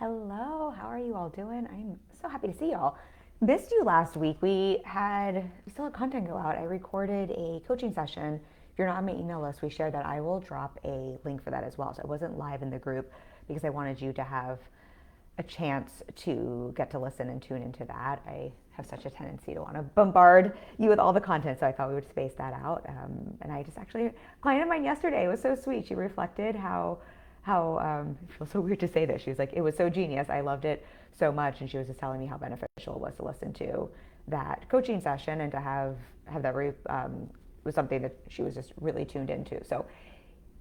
Hello, how are you all doing? I'm so happy to see y'all. Missed you last week. We still had content go out. I recorded a coaching session. If you're not on my email list, we shared that. I will drop a link for that as well. So I wasn't live in the group because I wanted you to have a chance to get to listen and tune into that. I have such a tendency to want to bombard you with all the content, so I thought we would space that out. And I just actually, a client of mine yesterday was so sweet. She reflected how it feels so weird to say this. She was like, it was so genius. I loved it so much, and she was just telling me how beneficial it was to listen to that coaching session and to have that was something that she was just really tuned into. So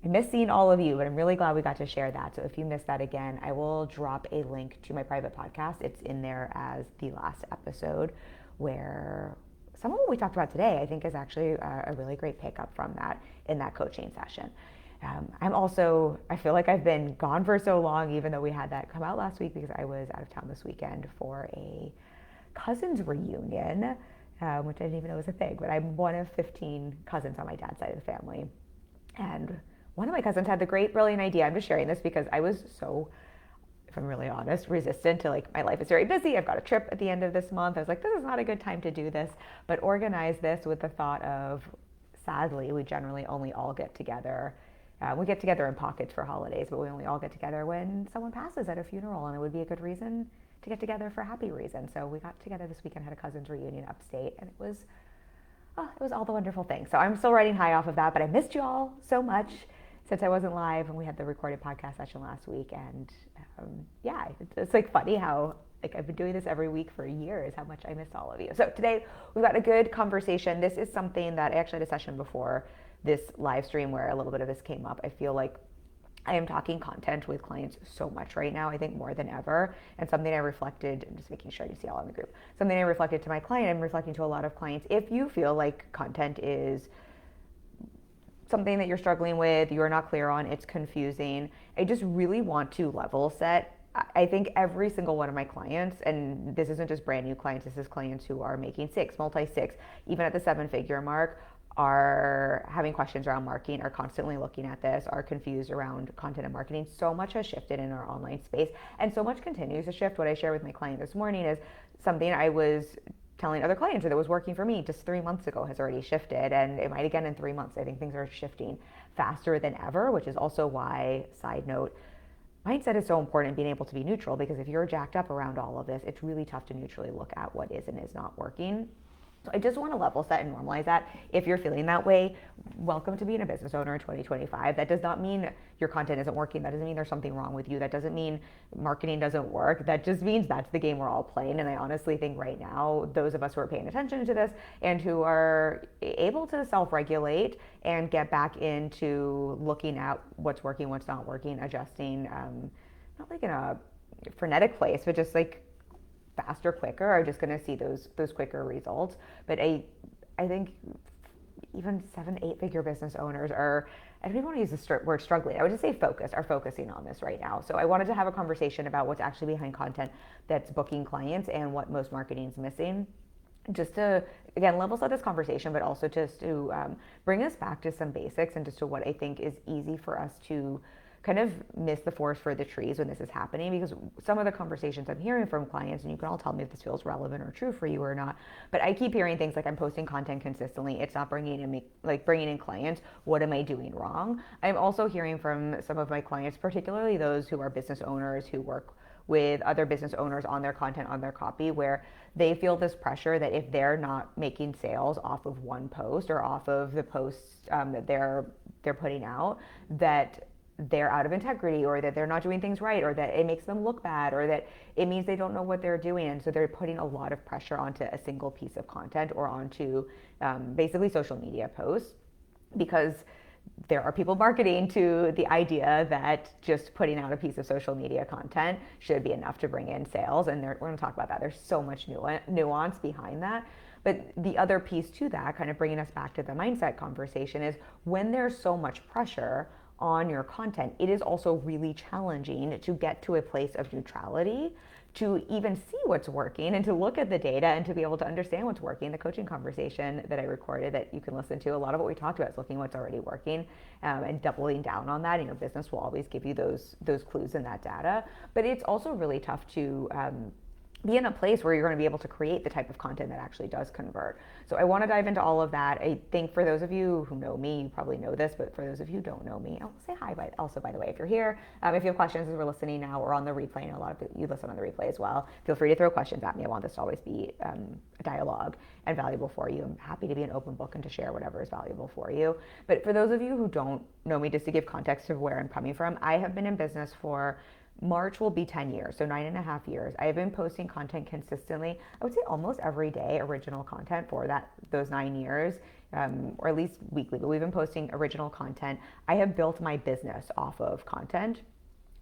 I miss seeing all of you, but I'm really glad we got to share that. So if you missed that again, I will drop a link to my private podcast. It's in there as the last episode, where some of what we talked about today, I think, is actually a really great pickup from that in that coaching session. I feel like I've been gone for so long, even though we had that come out last week, because I was out of town this weekend for a cousins reunion, which I didn't even know was a thing, but I'm one of 15 cousins on my dad's side of the family. And one of my cousins had the great, brilliant idea. I'm just sharing this because I was so, if I'm really honest, resistant to, like, my life is very busy. I've got a trip at the end of this month. I was like, this is not a good time to do this, but organize this with the thought of, sadly, we generally only all get together. We get together in pockets for holidays, but we only all get together when someone passes at a funeral, and it would be a good reason to get together for a happy reason. So we got together this weekend, had a cousins reunion upstate, and it was all the wonderful things. So I'm still riding high off of that, but I missed you all so much since I wasn't live, and we had the recorded podcast session last week. And yeah, it's like funny how, like, I've been doing this every week for years, how much I missed all of you. So today we've got a good conversation. This is something that I actually had a session before this live stream where a little bit of this came up. I feel like I am talking content with clients so much right now, I think more than ever. And something I reflected, I'm just making sure you see all in the group, something I reflected to my client, I'm reflecting to a lot of clients. If you feel like content is something that you're struggling with, you're not clear on, it's confusing, I just really want to level set. I think every single one of my clients, and this isn't just brand new clients, this is clients who are making multi-six, even at the 7-figure mark, are having questions around marketing, are constantly looking at this, are confused around content and marketing. So much has shifted in our online space, and so much continues to shift. What I shared with my client this morning is something I was telling other clients that was working for me just 3 months ago has already shifted, and it might again in 3 months. I think things are shifting faster than ever, which is also why, side note, mindset is so important, being able to be neutral, because if you're jacked up around all of this, it's really tough to neutrally look at what is and is not working. So I just want to level set and normalize that. If you're feeling that way, welcome to being a business owner in 2025. That does not mean your content isn't working. That doesn't mean there's something wrong with you. That doesn't mean marketing doesn't work. That just means that's the game we're all playing. And I honestly think right now, those of us who are paying attention to this and who are able to self-regulate and get back into looking at what's working, what's not working, adjusting, not like in a frenetic place, but just like faster, quicker, are just going to see those quicker results. But I think even 7-8 figure business owners are, I don't even want to use the word struggling, I would just say focused, are focusing on this right now. So I wanted to have a conversation about what's actually behind content that's booking clients and what most marketing is missing, just to, again, level set this conversation, but also just to bring us back to some basics and just to what I think is easy for us to kind of miss the forest for the trees when this is happening. Because some of the conversations I'm hearing from clients, and you can all tell me if this feels relevant or true for you or not, but I keep hearing things like, I'm posting content consistently, it's not bringing in clients, what am I doing wrong? I'm also hearing from some of my clients, particularly those who are business owners who work with other business owners on their content, on their copy, where they feel this pressure that if they're not making sales off of one post or off of the posts that they're putting out, that they're out of integrity, or that they're not doing things right, or that it makes them look bad, or that it means they don't know what they're doing. And so they're putting a lot of pressure onto a single piece of content or onto basically social media posts, because there are people marketing to the idea that just putting out a piece of social media content should be enough to bring in sales. And we're going to talk about that. There's so much nuance behind that. But the other piece to that, kind of bringing us back to the mindset conversation, is when there's so much pressure, on your content, it is also really challenging to get to a place of neutrality, to even see what's working and to look at the data and to be able to understand what's working. The coaching conversation that I recorded that you can listen to, a lot of what we talked about is looking at what's already working, and doubling down on that. Business will always give you those clues in that data, but it's also really tough to be in a place where you're going to be able to create the type of content that actually does convert. So I want to dive into all of that. I think for those of you who know me, you probably know this, but for those of you who don't know me, I'll say hi also, by the way, if you're here. If you have questions as we're listening now or on the replay, and a lot of you listen on the replay as well, feel free to throw questions at me. I want this to always be a dialogue and valuable for you. I'm happy to be an open book and to share whatever is valuable for you. But for those of you who don't know me, just to give context of where I'm coming from, I have been in business for March will be 10 years, so 9.5 years. I have been posting content consistently, I would say almost every day, original content for those 9 years, or at least weekly, but we've been posting original content. I have built my business off of content,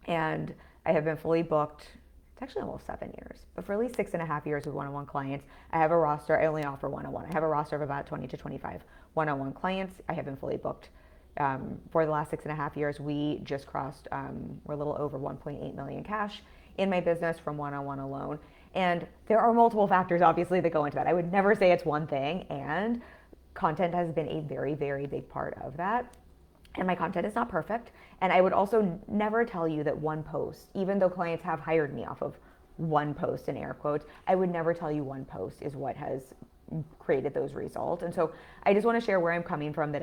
and I have been fully booked. It's actually almost 7 years, but for at least 6.5 years with one-on-one clients. I have a roster. I only offer one-on-one. I have a roster of about 20 to 25 one-on-one clients. I have been fully booked. For the last 6.5 years, we just crossed, we're a little over 1.8 million cash in my business from one-on-one alone. And there are multiple factors, obviously, that go into that. I would never say it's one thing, and content has been a very, very big part of that. And my content is not perfect. And I would also never tell you that one post, even though clients have hired me off of one post in air quotes, I would never tell you one post is what has created those results. And so I just want to share where I'm coming from, that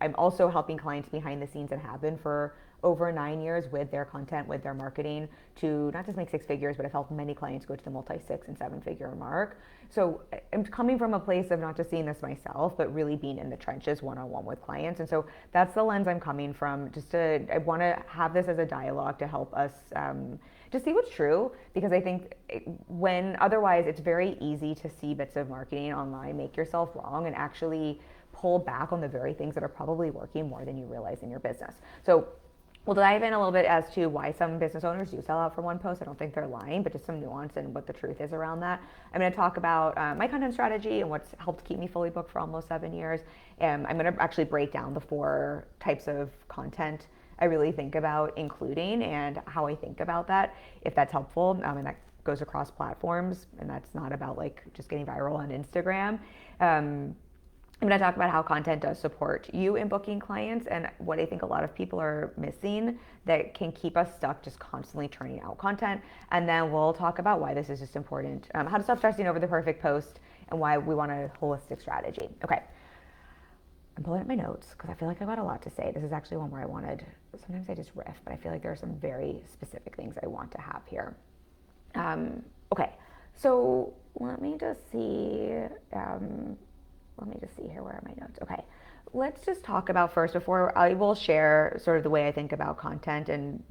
I'm also helping clients behind the scenes and have been for over 9 years with their content, with their marketing, to not just make 6 figures, but I've helped many clients go to the multi-6 and 7-figure mark. So I'm coming from a place of not just seeing this myself, but really being in the trenches one-on-one with clients. And so that's the lens I'm coming from. I want to have this as a dialogue to help us to see what's true, because I think otherwise it's very easy to see bits of marketing online, make yourself wrong, and actually pull back on the very things that are probably working more than you realize in your business. So we'll dive in a little bit as to why some business owners do sell out for one post. I don't think they're lying, but just some nuance and what the truth is around that. I'm going to talk about my content strategy and what's helped keep me fully booked for almost 7 years. I'm going to actually break down the 4 types of content I really think about including and how I think about that, if that's helpful. And that goes across platforms, and that's not about just getting viral on Instagram. I'm going to talk about how content does support you in booking clients, and what I think a lot of people are missing that can keep us stuck just constantly churning out content. And then we'll talk about why this is just important, how to stop stressing over the perfect post, and why we want a holistic strategy. Okay. I'm pulling up my notes because I feel like I've got a lot to say. This is actually one where sometimes I just riff, but I feel like there are some very specific things I want to have here. Okay. So let me just see. Here, where are my notes? Okay, let's just talk about first, before I will share sort of the way I think about content. And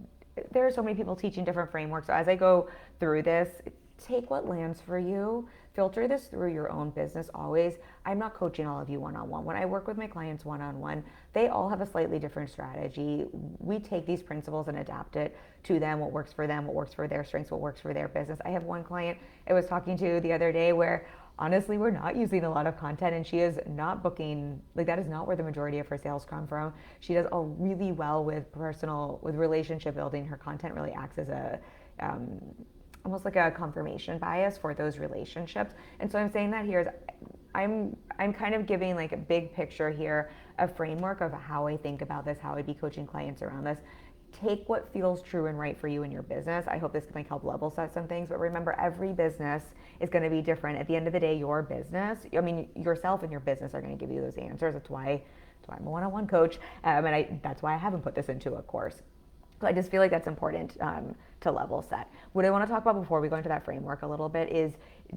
there are so many people teaching different frameworks. So as I go through this, take what lands for you, filter this through your own business always. I'm not coaching all of you one-on-one. When I work with my clients one-on-one, they all have a slightly different strategy. We take these principles and adapt it to them, what works for them, what works for their strengths, what works for their business. I have one client I was talking to the other day where honestly, we're not using a lot of content, and she is not booking, that is not where the majority of her sales come from. She does really well with relationship building. Her content really acts as almost like a confirmation bias for those relationships. And so I'm saying that here is I'm kind of giving a big picture here, a framework of how I think about this, how I'd be coaching clients around this. Take what feels true and right for you in your business. I hope this can help level set some things, but remember, every business is going to be different. At the end of the day, your business, yourself and your business are going to give you those answers. That's why I'm a one-on-one coach, and that's why I haven't put this into a course. So I just feel like that's important to level set. What I want to talk about before we go into that framework a little bit is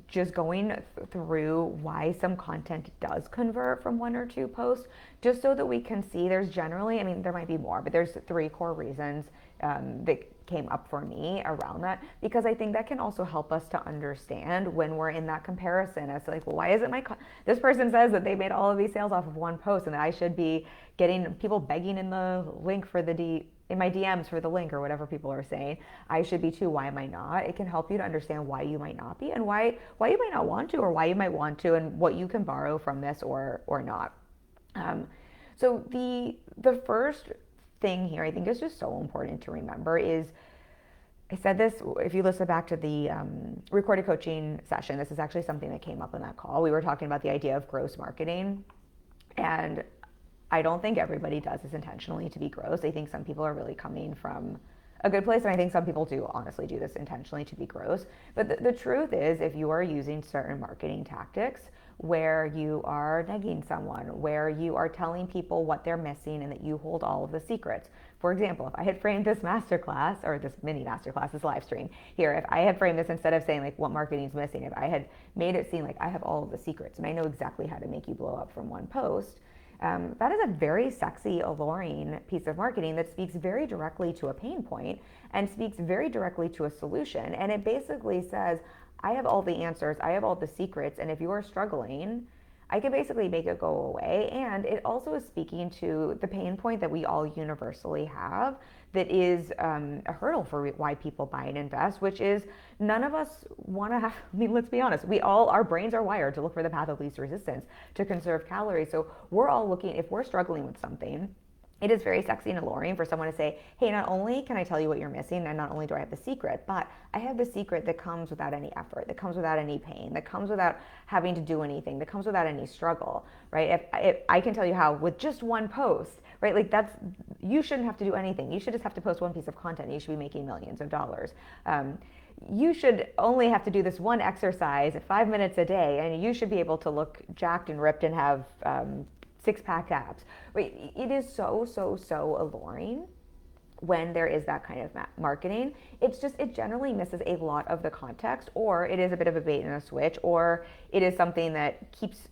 just going through why some content does convert from 1 or 2 posts, just so that we can see there's generally, there might be more, but there's 3 core reasons that came up for me around that, because I think that can also help us to understand when we're in that comparison as to well, why isn't this person says that they made all of these sales off of one post, and that I should be getting people begging in the link for in my DMs for the link, or whatever people are saying. I should be too. Why am I not? It can help you to understand why you might not be, and why you might not want to, or why you might want to, and what you can borrow from this or not. So the first thing here I think is just so important to remember is, I said this, if you listen back to the recorded coaching session, this is actually something that came up in that call. We were talking about the idea of gross marketing. And I don't think everybody does this intentionally to be gross. I think some people are really coming from a good place. And I think some people do honestly do this intentionally to be gross. But the truth is, if you are using certain marketing tactics where you are negging someone, where you are telling people what they're missing and that you hold all of the secrets. For example, if I had framed this masterclass or this mini masterclass, this live stream here, if I had framed this instead of saying like what marketing is missing, if I had made it seem like I have all of the secrets and I know exactly how to make you blow up from one post, that is a very sexy, alluring piece of marketing that speaks very directly to a pain point and speaks very directly to a solution. And it basically says, I have all the answers, I have all the secrets, and if you are struggling, I can basically make it go away. And it also is speaking to the pain point that we all universally have that is a hurdle for why people buy and invest, which is none of us want to have, I mean, let's be honest, our brains are wired to look for the path of least resistance, to conserve calories. So we're all looking, if we're struggling with something, it is very sexy and alluring for someone to say, hey, not only can I tell you what you're missing, and not only do I have the secret, but I have the secret that comes without any effort, that comes without any pain, that comes without having to do anything, that comes without any struggle, right? If I can tell you how with just one post, right? Like you shouldn't have to do anything. You should just have to post one piece of content. You should be making millions of dollars. You should only have to do this one exercise 5 minutes a day, and you should be able to look jacked and ripped and have six-pack abs. Right? It is so alluring when there is that kind of marketing. It generally misses a lot of the context, or it is a bit of a bait and a switch, or it is something that keeps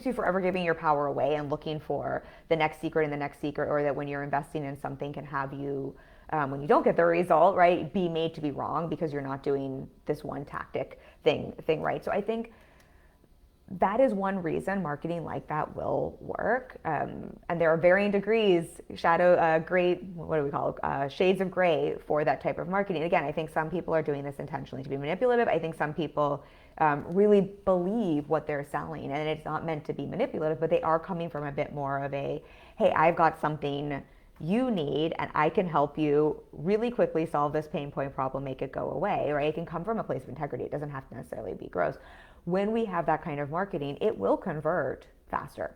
you forever giving your power away and looking for the next secret and the next secret, or that when you're investing in something can have you, when you don't get the result, right, be made to be wrong because you're not doing this one tactic thing right. So I think that is one reason marketing like that will work. And there are varying degrees, gray, what do we call it? Shades of gray for that type of marketing. Again, I think some people are doing this intentionally to be manipulative. I think some people really believe what they're selling, and it's not meant to be manipulative, but they are coming from a bit more of a, hey, I've got something you need and I can help you really quickly solve this pain point problem, make it go away, right? It can come from a place of integrity. It doesn't have to necessarily be gross. When we have that kind of marketing, it will convert faster.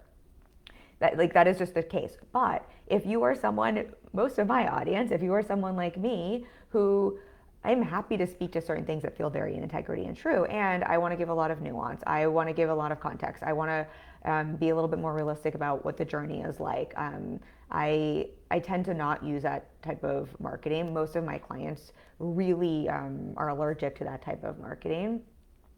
That is just the case. But if you are someone, most of my audience, if you are someone like me who I'm happy to speak to certain things that feel very in integrity and true, and I want to give a lot of nuance. I want to give a lot of context. I want to be a little bit more realistic about what the journey is like. I tend to not use that type of marketing. Most of my clients really are allergic to that type of marketing.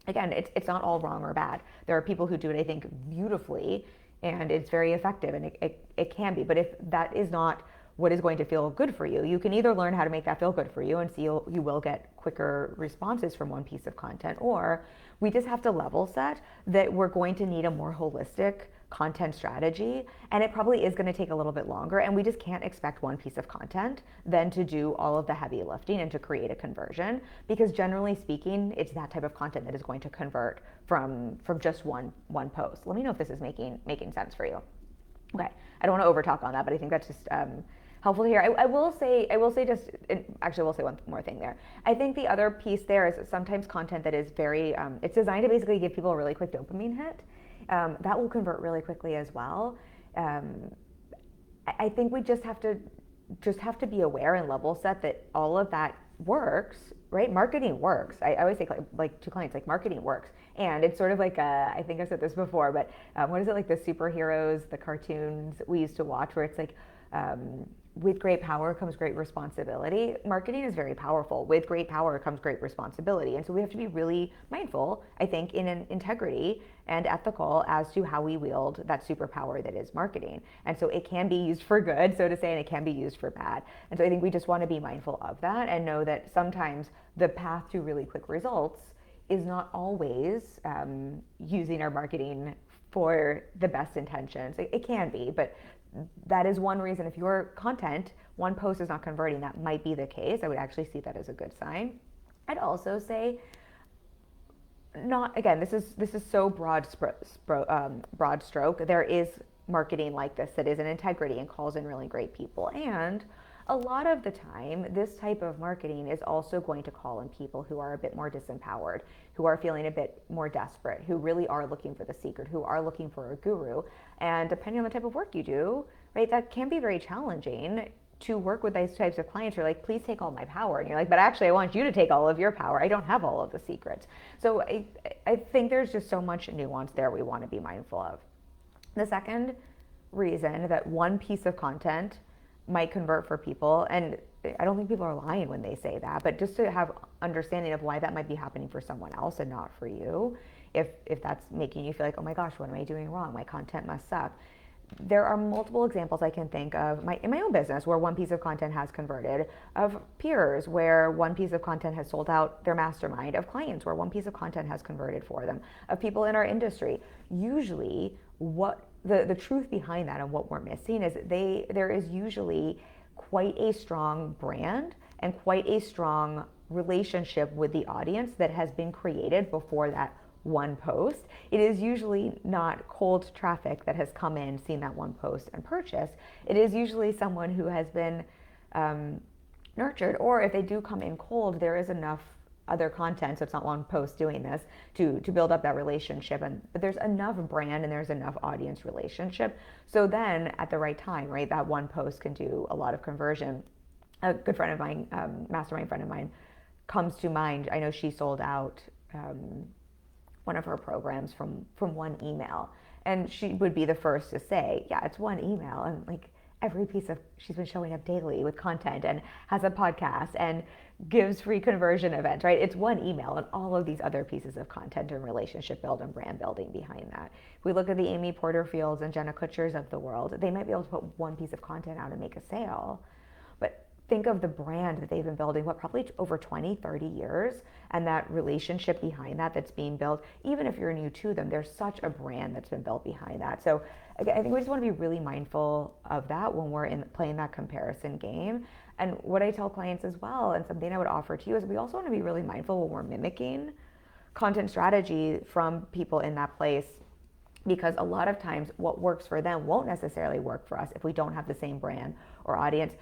Again, it's not all wrong or bad. There are people who do it, I think, beautifully, and it's very effective, and it can be. But if that is not what is going to feel good for you, you can either learn how to make that feel good for you and see you will get quicker responses from one piece of content, or we just have to level set that we're going to need a more holistic content strategy, and it probably is going to take a little bit longer, and we just can't expect one piece of content then to do all of the heavy lifting and to create a conversion, because generally speaking, it's that type of content that is going to convert from just one post. Let me know if this is making sense for you. Okay, I don't want to over talk on that, but I think that's just helpful to hear. I will say one more thing there. I think the other piece there is sometimes content that is very, it's designed to basically give people a really quick dopamine hit. That will convert really quickly as well. I think we just have to be aware and level set that all of that works, right? Marketing works. I always say like to clients, like marketing works. And it's sort of like I think I've said this before, but what is it, like the superheroes, the cartoons we used to watch where it's like, with great power comes great responsibility. Marketing is very powerful. With great power comes great responsibility. And so we have to be really mindful, I think, in an integrity and ethical as to how we wield that superpower that is marketing. And so it can be used for good, so to say, and it can be used for bad. And so I think we just want to be mindful of that and know that sometimes the path to really quick results is not always using our marketing for the best intentions. It can be, but that is one reason. If your content, one post is not converting, that might be the case. I would actually see that as a good sign. I'd also say, not, again, this is so broad stroke. There is marketing like this that is in integrity and calls in really great people. And a lot of the time, this type of marketing is also going to call in people who are a bit more disempowered, who are feeling a bit more desperate, who really are looking for the secret, who are looking for a guru. And depending on the type of work you do, right, that can be very challenging to work with these types of clients who are like, please take all my power. And you're like, but actually, I want you to take all of your power. I don't have all of the secrets. So I think there's just so much nuance there we want to be mindful of. The second reason that one piece of content might convert for people, and I don't think people are lying when they say that, but just to have understanding of why that might be happening for someone else and not for you, if that's making you feel like, oh my gosh, what am I doing wrong? My content must suck. There are multiple examples I can think of in my own business where one piece of content has converted, of peers where one piece of content has sold out their mastermind, of clients where one piece of content has converted for them, of people in our industry. Usually what the truth behind that and what we're missing is there is usually quite a strong brand and quite a strong relationship with the audience that has been created before that one post. It is usually not cold traffic that has come in, seen that one post and purchased. It is usually someone who has been nurtured, or if they do come in cold, there is enough other content, so it's not one post doing this, to build up that relationship. But there's enough brand and there's enough audience relationship. So then at the right time, right, that one post can do a lot of conversion. A good friend of mine, mastermind friend of mine, comes to mind. I know she sold out one of her programs from one email, and she would be the first to say, yeah, it's one email, and like every piece of, she's been showing up daily with content and has a podcast and gives free conversion events, right? It's one email and all of these other pieces of content and relationship build and brand building behind that. If we look at the Amy Porterfields and Jenna Kutchers of the world, they might be able to put one piece of content out and make a sale, but think of the brand that they've been building, probably over 20, 30 years, and that relationship behind that that's being built. Even if you're new to them, there's such a brand that's been built behind that. So again, I think we just want to be really mindful of that when we're playing that comparison game. And what I tell clients as well, and something I would offer to you, is we also want to be really mindful when we're mimicking content strategy from people in that place, because a lot of times what works for them won't necessarily work for us if we don't have the same brand or audience.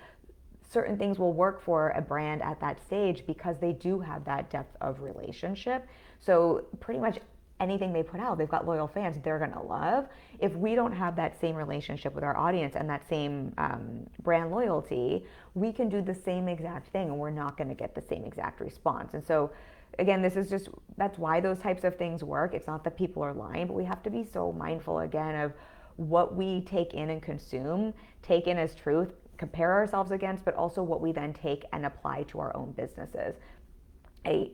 Certain things will work for a brand at that stage because they do have that depth of relationship. So pretty much anything they put out, they've got loyal fans they're going to love. If we don't have that same relationship with our audience and that same brand loyalty, we can do the same exact thing and we're not going to get the same exact response. And so again, that's why those types of things work. It's not that people are lying, but we have to be so mindful again of what we take in and consume, take in as truth, compare ourselves against, but also what we then take and apply to our own businesses. I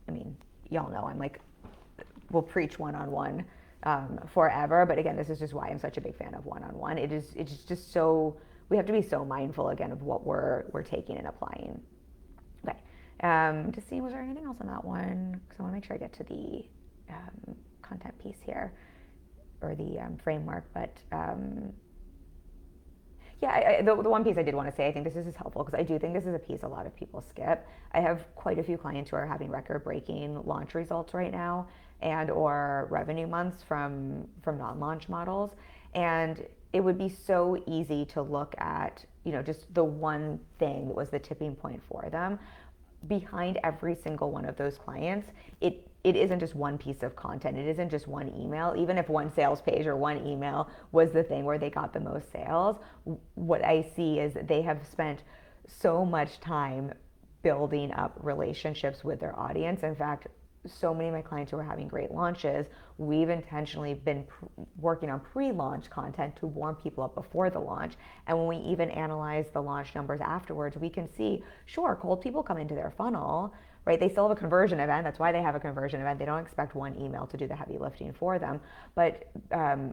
mean, y'all know I'm like, we'll preach one-on-one forever, but again, this is just why I'm such a big fan of one-on-one. It's just so, we have to be so mindful again of what we're taking and applying. Okay, just seeing, was there anything else on that one? Because I want to make sure I get to the content piece here, or the framework, but yeah, the one piece I did want to say, I think this is helpful because I do think this is a piece a lot of people skip. I have quite a few clients who are having record-breaking launch results right now, and or revenue months from non-launch models. And it would be so easy to look at, just the one thing that was the tipping point for them. Behind every single one of those clients, it isn't just one piece of content. It isn't just one email. Even if one sales page or one email was the thing where they got the most sales, what I see is they have spent so much time building up relationships with their audience. In fact, so many of my clients who are having great launches, we've intentionally been working on pre-launch content to warm people up before the launch. And when we even analyze the launch numbers afterwards, we can see, sure, cold people come into their funnel, right? They still have a conversion event. That's why they have a conversion event. They don't expect one email to do the heavy lifting for them. But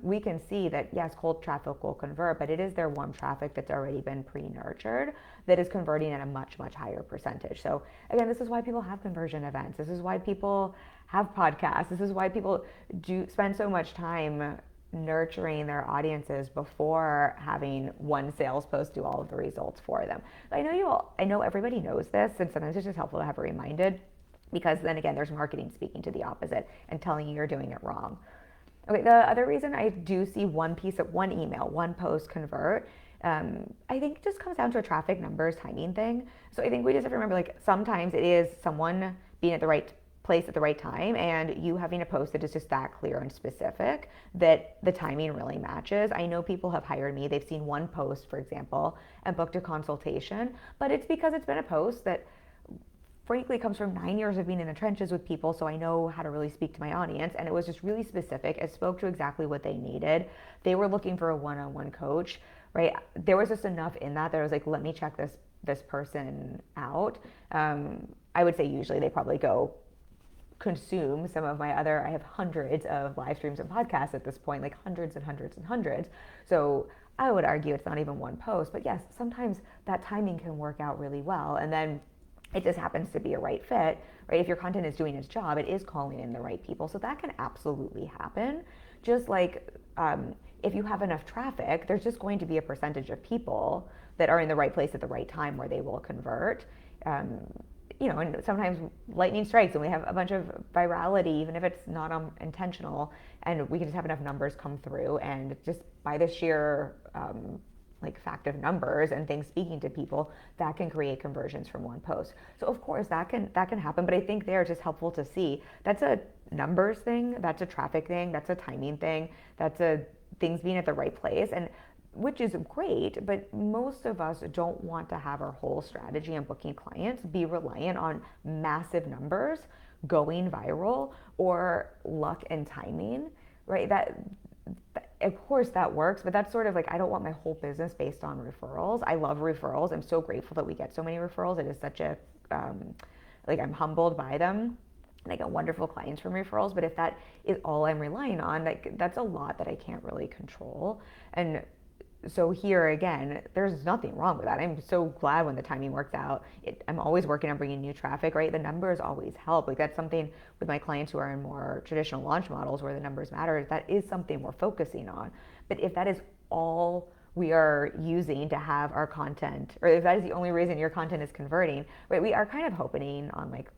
we can see that, yes, cold traffic will convert, but it is their warm traffic that's already been pre-nurtured that is converting at a much, much higher percentage. So again, this is why people have conversion events. This is why people have podcasts. This is why people do spend so much time nurturing their audiences before having one sales post do all of the results for them. I know everybody knows this, and sometimes it's just helpful to have it reminded, because then again, there's marketing speaking to the opposite and telling you you're doing it wrong. Okay, the other reason I do see one email, one post convert, I think it just comes down to a traffic numbers timing thing. So I think we just have to remember, like, sometimes it is someone being at the right place at the right time, and you having a post that is just that clear and specific that the timing really matches. I know people have hired me, they've seen one post, for example, and booked a consultation, but it's because it's been a post that frankly comes from 9 years of being in the trenches with people, so I know how to really speak to my audience, and it was just really specific. It spoke to exactly what they needed. They were looking for a one-on-one coach, right? There was just enough in that I was like, let me check this person out. I would say usually they probably go consume some of my other, I have hundreds of live streams and podcasts at this point, like hundreds and hundreds and hundreds. So I would argue it's not even one post, but yes, sometimes that timing can work out really well. And then it just happens to be a right fit, right? If your content is doing its job, it is calling in the right people. So that can absolutely happen. Just like if you have enough traffic, there's just going to be a percentage of people that are in the right place at the right time where they will convert. And sometimes lightning strikes and we have a bunch of virality, even if it's not intentional, and we can just have enough numbers come through, and just by the sheer like fact of numbers and things speaking to people, that can create conversions from one post. So of course that can happen, but I think they're just helpful to see that's a numbers thing, that's a traffic thing, that's a timing thing, that's a things being at the right place, and which is great, but most of us don't want to have our whole strategy and booking clients be reliant on massive numbers going viral or luck and timing, right? That of course that works, but that's sort of like, I don't want my whole business based on referrals. I love referrals. I'm so grateful that we get so many referrals. It is such a, like, I'm humbled by them. And I get wonderful clients from referrals, but if that is all I'm relying on, like, that's a lot that I can't really control. And so here again, there's nothing wrong with that. I'm so glad when the timing works out. I'm always working on bringing new traffic, right? The numbers always help. Like, that's something with my clients who are in more traditional launch models where the numbers matter. That is something we're focusing on. But if that is all we are using to have our content, or if that is the only reason your content is converting, right? We are kind of hoping on like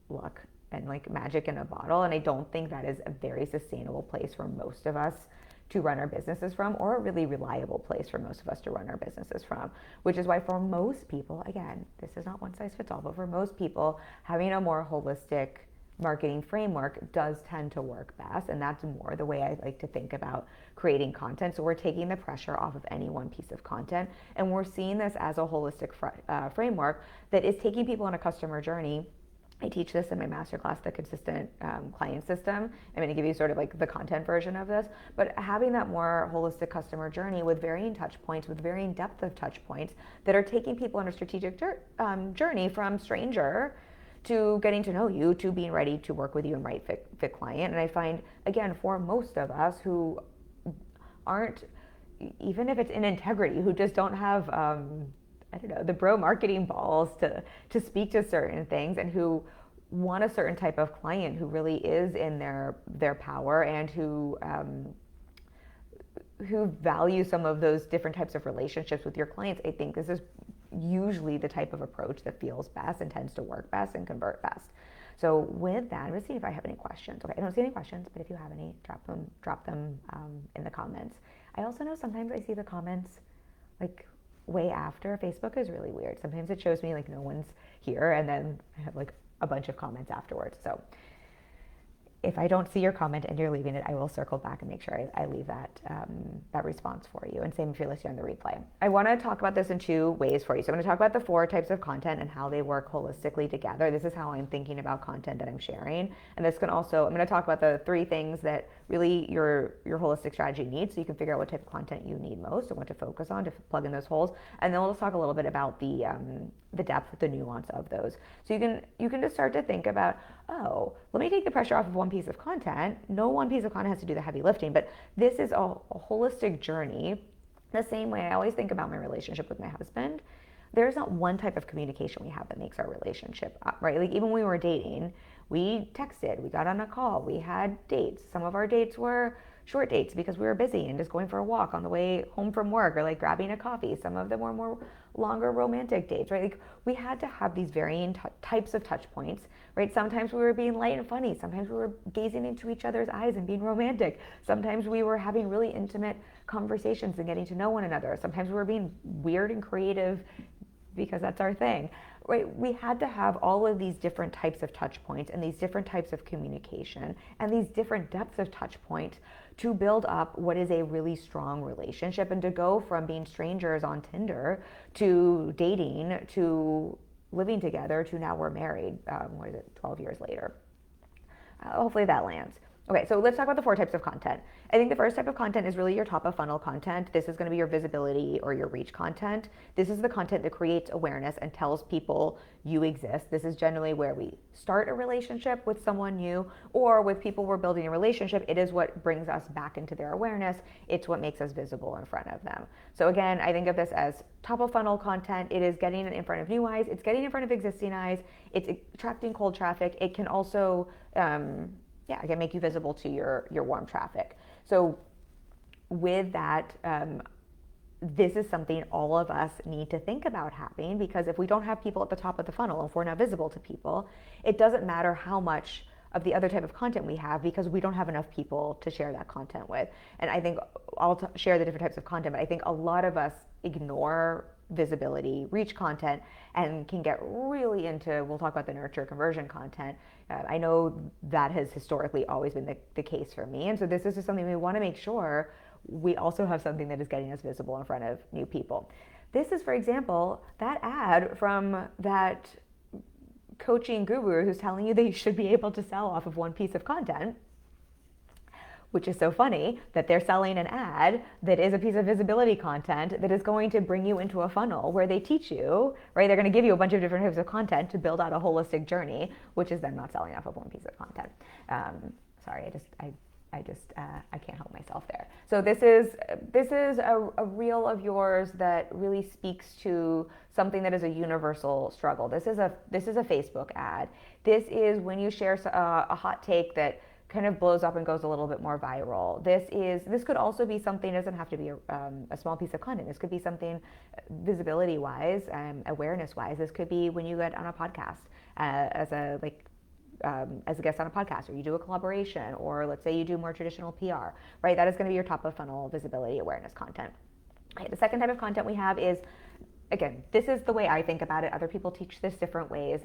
luck and like magic in a bottle. And I don't think that is a very sustainable place for most of us to run our businesses from, or a really reliable place for most of us to run our businesses from, which is why for most people, again, this is not one size fits all, but for most people, having a more holistic marketing framework does tend to work best. And that's more the way I like to think about creating content. So we're taking the pressure off of any one piece of content, and we're seeing this as a holistic framework that is taking people on a customer journey. I teach this in my masterclass, the consistent client system. I'm going to give you sort of like the content version of this, but having that more holistic customer journey with varying touch points, with varying depth of touch points that are taking people on a strategic journey from stranger to getting to know you, to being ready to work with you and right fit client. And I find, again, for most of us who aren't, even if it's in integrity, who just don't have I don't know, the bro marketing balls to speak to certain things, and who want a certain type of client who really is in their power, and who value some of those different types of relationships with your clients. I think this is usually the type of approach that feels best and tends to work best and convert best. So with that, I'm gonna see if I have any questions. Okay, I don't see any questions, but if you have any, drop them in the comments. I also know sometimes I see the comments like way after. Facebook is really weird. Sometimes it shows me like no one's here, and then I have like a bunch of comments afterwards. So if I don't see your comment and you're leaving it, I will circle back and make sure I leave that response for you. And same if you're listening on the replay. I want to talk about this in two ways for you. So I'm going to talk about the 4 types of content and how they work holistically together. This is how I'm thinking about content that I'm sharing. And this can also, I'm going to talk about the 3 things that really your holistic strategy needs, so you can figure out what type of content you need most and what to focus on to plug in those holes. And then we'll just talk a little bit about the depth, the nuance of those. So you can just start to think about, oh, let me take the pressure off of one piece of content. No one piece of content has to do the heavy lifting, but this is a holistic journey. The same way I always think about my relationship with my husband. There's not one type of communication we have that makes our relationship up, right? Like, even when we were dating, we texted, we got on a call, we had dates. Some of our dates were short dates because we were busy and just going for a walk on the way home from work, or like grabbing a coffee. Some of them were more longer romantic dates, right? Like we had to have these varying types of touch points, right? Sometimes we were being light and funny. Sometimes we were gazing into each other's eyes and being romantic. Sometimes we were having really intimate conversations and getting to know one another. Sometimes we were being weird and creative because that's our thing, right? We had to have all of these different types of touch points and these different types of communication and these different depths of touch points to build up what is a really strong relationship, and to go from being strangers on Tinder to dating to living together to now we're married, 12 years later. Hopefully that lands. Okay, so let's talk about the 4 types of content. I think the first type of content is really your top of funnel content. This is going to be your visibility or your reach content. This is the content that creates awareness and tells people you exist. This is generally where we start a relationship with someone new, or with people we're building a relationship. It is what brings us back into their awareness. It's what makes us visible in front of them. So again, I think of this as top of funnel content. It is getting it in front of new eyes. It's getting in front of existing eyes. It's attracting cold traffic. It can also it can make you visible to your warm traffic. So with that, this is something all of us need to think about having, because if we don't have people at the top of the funnel, if we're not visible to people, it doesn't matter how much of the other type of content we have, because we don't have enough people to share that content with. And I think I'll share the different types of content, but I think a lot of us ignore visibility, reach content, and can get really into, we'll talk about the nurture conversion content. I know that has historically always been the case for me. And so this is just something we want to make sure we also have something that is getting us visible in front of new people. This is, for example, that ad from that coaching guru who's telling you that you should be able to sell off of one piece of content, which is so funny that they're selling an ad that is a piece of visibility content that is going to bring you into a funnel where they teach you, right? They're going to give you a bunch of different types of content to build out a holistic journey, which is then not selling off of one piece of content. Sorry, I can't help myself there. So this is a reel of yours that really speaks to something that is a universal struggle. This is a Facebook ad. This is when you share a hot take that kind of blows up and goes a little bit more viral. This could also be something, it doesn't have to be a small piece of content. This could be something visibility wise, awareness wise. This could be when you get on a podcast as a guest on a podcast, or you do a collaboration, or let's say you do more traditional PR, right? That is going to be your top of funnel visibility awareness content. Okay, the second type of content we have is, again, this is the way I think about it. Other people teach this different ways.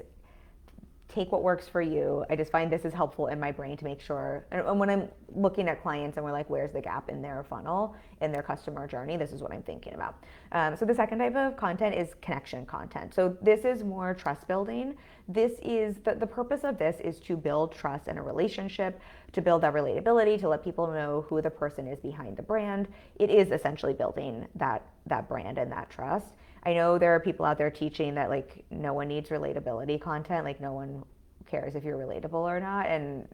Take what works for you. I just find this is helpful in my brain to make sure, and when I'm looking at clients and we're like, where's the gap in their funnel, in their customer journey, this is what I'm thinking about. So the second type of content is connection content. So this is more trust building. This is, the purpose of this is to build trust in a relationship, to build that relatability, to let people know who the person is behind the brand. It is essentially building that brand and that trust. I know there are people out there teaching that like no one needs relatability content, like no one cares if you're relatable or not, and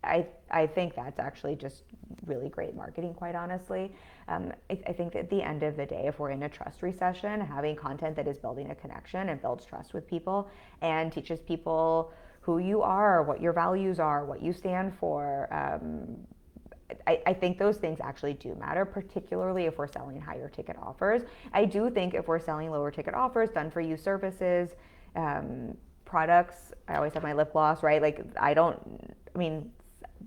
I think that's actually just really great marketing, quite honestly. I think that at the end of the day, if we're in a trust recession, having content that is building a connection and builds trust with people and teaches people who you are, what your values are, what you stand for, I think those things actually do matter, particularly if we're selling higher ticket offers. I do think if we're selling lower ticket offers, done for you services, products, I always have my lip gloss, right? Like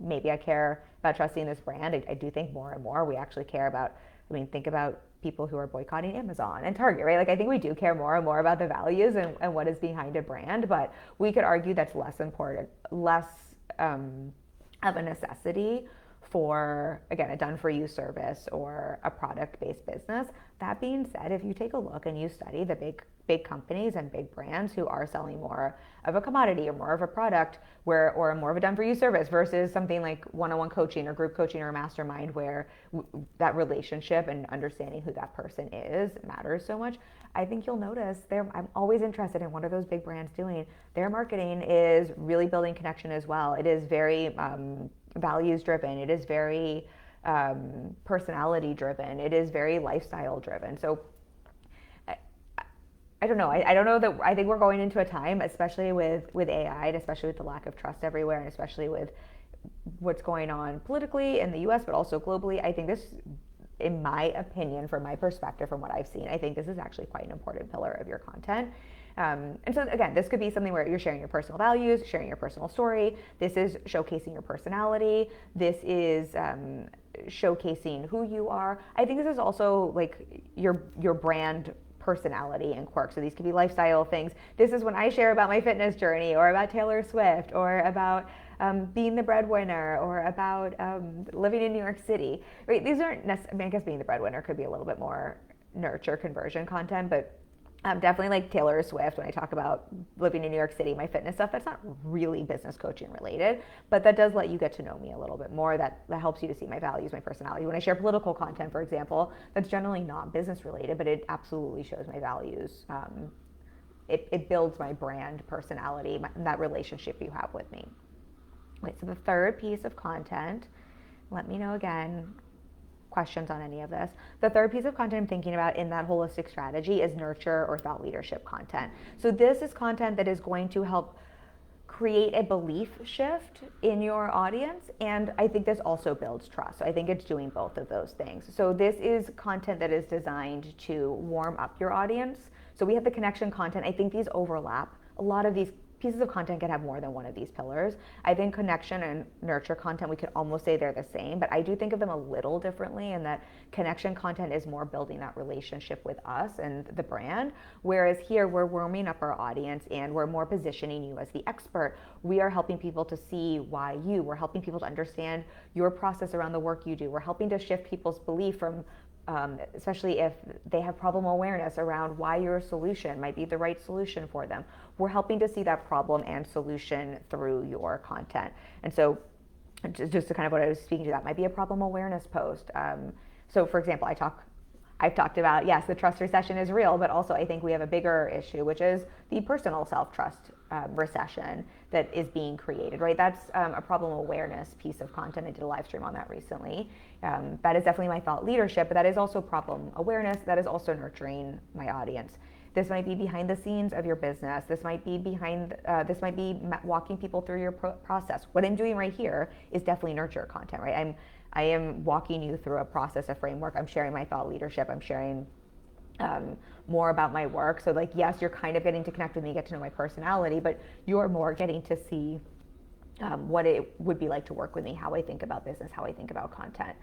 maybe I care about trusting this brand. I do think more and more we actually care about, think about people who are boycotting Amazon and Target, right? Like I think we do care more and more about the values and what is behind a brand, but we could argue that's less important, less of a necessity for, again, a done-for-you service or a product-based business. That being said, if you take a look and you study the big companies and big brands who are selling more of a commodity or more of a product or more of a done-for-you service versus something like one-on-one coaching or group coaching or a mastermind where that relationship and understanding who that person is matters so much, I think you'll notice I'm always interested in what are those big brands doing. Their marketing is really building connection as well. It is very values driven. It is very personality driven. It is very lifestyle driven. So I don't know. I don't know that I think we're going into a time, especially with AI and especially with the lack of trust everywhere, and especially with what's going on politically in the US, but also globally. I think in my opinion, from my perspective, from what I've seen, I think this is actually quite an important pillar of your content. And so again, this could be something where you're sharing your personal values, sharing your personal story. This is showcasing your personality. This is showcasing who you are. I think this is also like your brand personality and quirks. So these could be lifestyle things. This is when I share about my fitness journey, or about Taylor Swift, or about being the breadwinner, or about living in New York City. Right? These aren't necessarily, I mean, I guess being the breadwinner could be a little bit more nurture conversion content, but definitely like Taylor Swift, when I talk about living in New York City, my fitness stuff, that's not really business coaching related, but that does let you get to know me a little bit more. That helps you to see my values, my personality. When I share political content, for example, that's generally not business related, but it absolutely shows my values. It builds my brand personality, that relationship you have with me. Wait, so the third piece of content, let me know again, questions on any of this. The third piece of content I'm thinking about in that holistic strategy is nurture or thought leadership content. So this is content that is going to help create a belief shift in your audience, and I think this also builds trust. So I think it's doing both of those things. So this is content that is designed to warm up your audience. So we have the connection content. I think these overlap. A lot of these pieces of content can have more than one of these pillars. I think connection and nurture content, we could almost say they're the same, but I do think of them a little differently, in that connection content is more building that relationship with us and the brand, whereas here we're warming up our audience and we're more positioning you as the expert. We are helping people to see why we're helping people to understand your process around the work you do. We're helping to shift people's belief from especially if they have problem awareness around why your solution might be the right solution for them. We're helping to see that problem and solution through your content. And so just to kind of what I was speaking to, that might be a problem awareness post. So for example, I've talked about, yes, the trust recession is real, but also I think we have a bigger issue, which is the personal self-trust recession that is being created, right? That's a problem awareness piece of content. I did a live stream on that recently. That is definitely my thought leadership, but that is also problem awareness. That is also nurturing my audience. This might be behind the scenes of your business. This might be walking people through your process. What I'm doing right here is definitely nurture content, right? I am walking you through a process, a framework. I'm sharing my thought leadership. I'm sharing more about my work. So like, yes, you're kind of getting to connect with me, get to know my personality, but you're more getting to see what it would be like to work with me, how I think about business, how I think about content.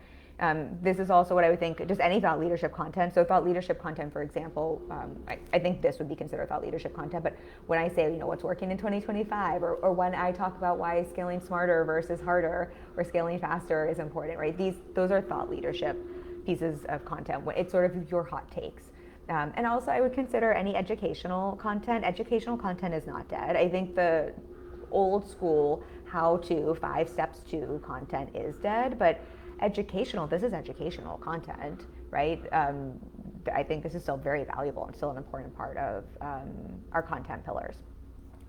This is also what I would think, just any thought leadership content. So thought leadership content, for example, I think this would be considered thought leadership content, but when I say, what's working in 2025, or when I talk about why scaling smarter versus harder or scaling faster is important, right? Those are thought leadership pieces of content. It's sort of your hot takes. And also I would consider any educational content. Educational content is not dead. I think the old school how-to 5 steps to content is dead, but this is educational content, right? I think this is still very valuable and still an important part of our content pillars.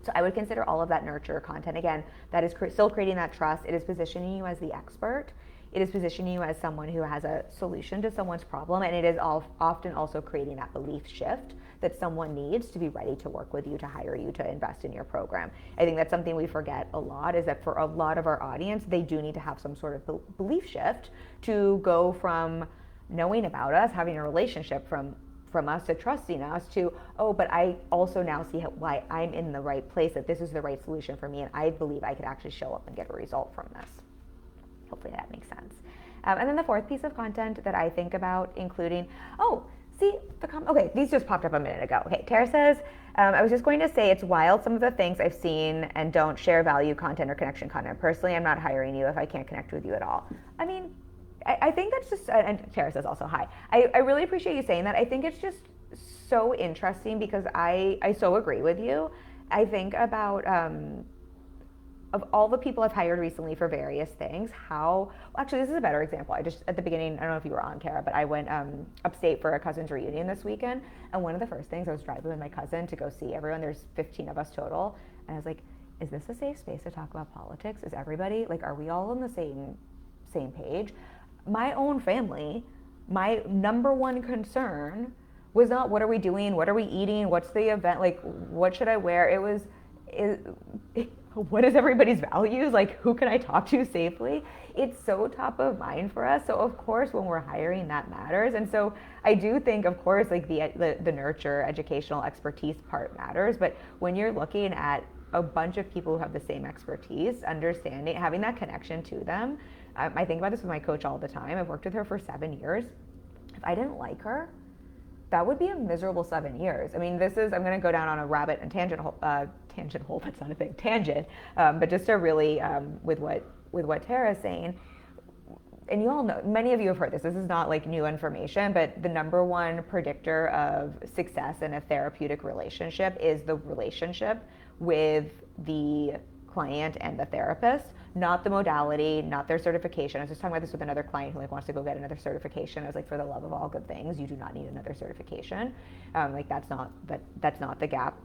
So I would consider all of that nurture content. Again, that is still creating that trust. It is positioning you as the expert. It is positioning you as someone who has a solution to someone's problem, and it is often also creating that belief shift that someone needs to be ready to work with you, to hire you, to invest in your program. I think that's something we forget a lot, is that for a lot of our audience, they do need to have some sort of belief shift to go from knowing about us, having a relationship from us, to trusting us, to, but I also now see why I'm in the right place, that this is the right solution for me, and I believe I could actually show up and get a result from this. Hopefully that makes sense. And then the fourth piece of content that I think about including, these just popped up a minute ago. Okay, Tara says, I was just going to say it's wild some of the things I've seen and don't share value content or connection content. Personally, I'm not hiring you if I can't connect with you at all. I mean, I think that's just, and Tara says also hi. I really appreciate you saying that. I think it's just so interesting because I so agree with you. I think about, of all the people I've hired recently for various things, actually this is a better example. At the beginning, I don't know if you were on, Tara, but I went upstate for a cousin's reunion this weekend, and one of the first things, I was driving with my cousin to go see everyone. There's 15 of us total, and I was like, is this a safe space to talk about politics? Is everybody, are we all on the same page? My own family, my number one concern was not what are we doing, what are we eating, what's the event, what should I wear? is what is everybody's values? Like, who can I talk to safely? It's so top of mind for us. So of course, when we're hiring, that matters. And so I do think, of course, like the nurture educational expertise part matters. But when you're looking at a bunch of people who have the same expertise, understanding, having that connection to them. I think about this with my coach all the time. I've worked with her for 7 years. If I didn't like her, that would be a miserable 7 years. I mean, I'm going to go down on a rabbit and tangent hole, that's not a thing, tangent, but just to really, with what Tara's saying, and you all know, many of you have heard this is not like new information, but the number one predictor of success in a therapeutic relationship is the relationship with the client and the therapist, not the modality, not their certification. I was just talking about this with another client who wants to go get another certification. I was like, for the love of all good things, you do not need another certification. That's not the gap.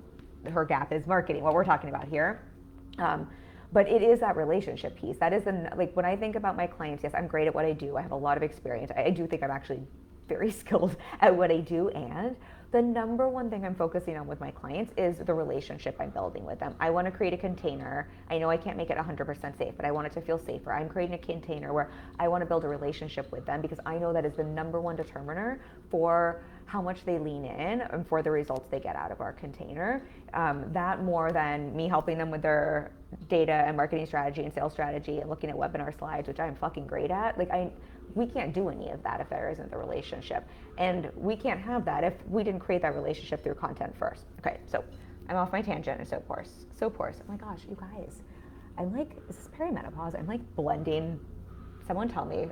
Her gap is marketing, what we're talking about here. But it is that relationship piece. That is when I think about my clients, yes, I'm great at what I do. I have a lot of experience. I do think I'm actually very skilled at what I do, and the number one thing I'm focusing on with my clients is the relationship I'm building with them. I want to create a container. I know I can't make it 100% safe, but I want it to feel safer. I'm creating a container where I want to build a relationship with them because I know that is the number one determiner for how much they lean in and for the results they get out of our container. That more than me helping them with their data and marketing strategy and sales strategy and looking at webinar slides, which I'm fucking great at. We can't do any of that if there isn't the relationship. And we can't have that if we didn't create that relationship through content first. Okay, so I'm off my tangent and so porous. Oh my gosh, you guys. This is perimenopause. I'm like blending. Someone tell me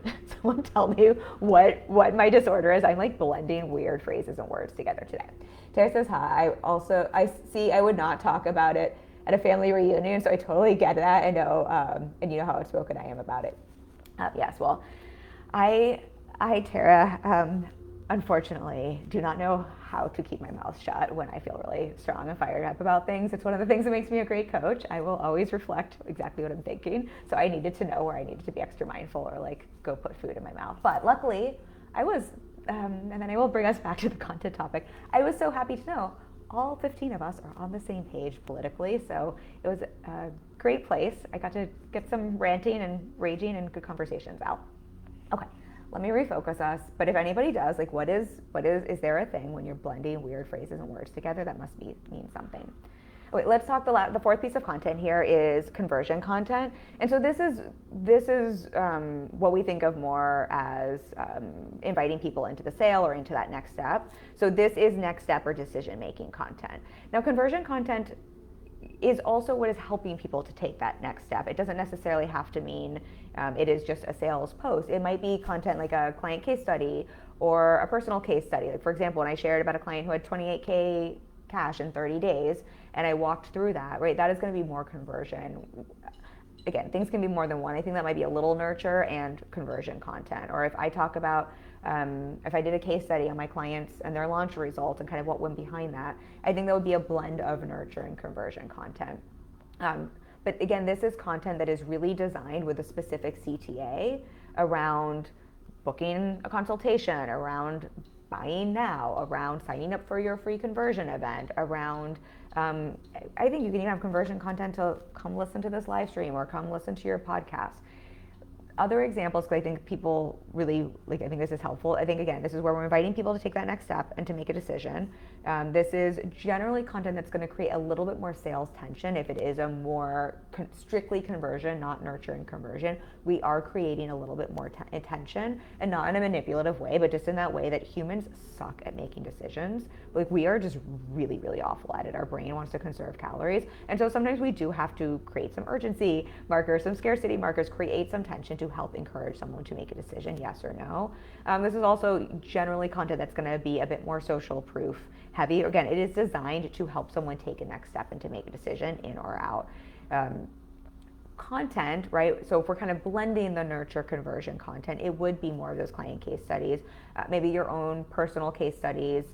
what my disorder is. I'm like blending weird phrases and words together today. Tara says hi. I would not talk about it at a family reunion, so I totally get that. I know, and you know how outspoken I am about it. Yes, well, I, Tara, unfortunately, do not know how to keep my mouth shut when I feel really strong and fired up about things. It's one of the things that makes me a great coach. I will always reflect exactly what I'm thinking. So I needed to know where I needed to be extra mindful or go put food in my mouth. But luckily, I was, and then I will bring us back to the content topic. I was so happy to know all 15 of us are on the same page politically. So it was a great place. I got to get some ranting and raging and good conversations out. Okay, let me refocus us. But if anybody does, is there a thing when you're blending weird phrases and words together that must mean something? Okay, let's talk the fourth piece of content here is conversion content. And so this is what we think of more as inviting people into the sale or into that next step. So this is next step or decision-making content. Now, conversion content is also what is helping people to take that next step. It doesn't necessarily have to mean it is just a sales post. It might be content like a client case study or a personal case study. Like, for example, when I shared about a client who had 28K cash in 30 days and I walked through that, right? That is going to be more conversion. Again, things can be more than one. I think that might be a little nurture and conversion content. Or if I talk about, if I did a case study on my clients and their launch results and kind of what went behind that, I think that would be a blend of nurture and conversion content. But again, this is content that is really designed with a specific CTA around booking a consultation, around buying now, around signing up for your free conversion event, around, I think you can even have conversion content to come listen to this live stream or come listen to your podcast. Other examples, because I think people really, I think this is helpful. I think, again, this is where we're inviting people to take that next step and to make a decision. This is generally content that's going to create a little bit more sales tension if it is a more strictly conversion, not nurture and conversion. We are creating a little bit more tension, and not in a manipulative way, but just in that way that humans suck at making decisions. We are just really, really awful at it. Our brain wants to conserve calories. And so sometimes we do have to create some urgency markers, some scarcity markers, create some tension to help encourage someone to make a decision, yes or no. This is also generally content that's going to be a bit more social proof heavy. Again, it is designed to help someone take a next step and to make a decision in or out. Content, right? So if we're kind of blending the nurture conversion content, it would be more of those client case studies, maybe your own personal case studies,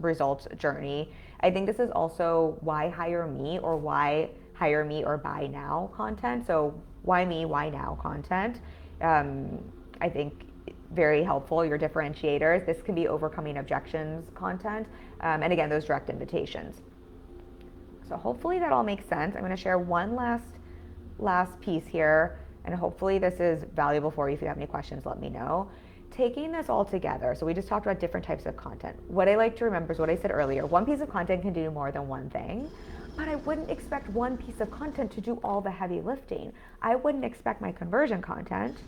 results journey. I think this is also why hire me or buy now content. So why me, why now content. I think very helpful, your differentiators. This can be overcoming objections content. And again, those direct invitations. So hopefully that all makes sense. I'm going to share one last piece here, and hopefully this is valuable for you. If you have any questions, let me know. Taking this all together, so we just talked about different types of content. What I like to remember is what I said earlier. One piece of content can do more than one thing, but I wouldn't expect one piece of content to do all the heavy lifting. I wouldn't expect my conversion content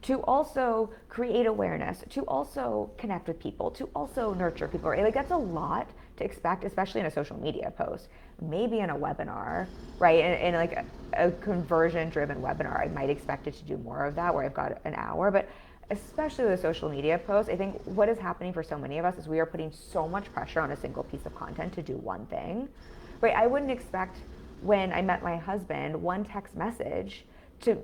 to also create awareness, to also connect with people, to also nurture people, right? Like that's a lot to expect, especially in a social media post, maybe in a webinar, right? In like a conversion-driven webinar, I might expect it to do more of that where I've got an hour, but especially with a social media post, I think what is happening for so many of us is we are putting so much pressure on a single piece of content to do one thing, right? I wouldn't expect when I met my husband, one text message to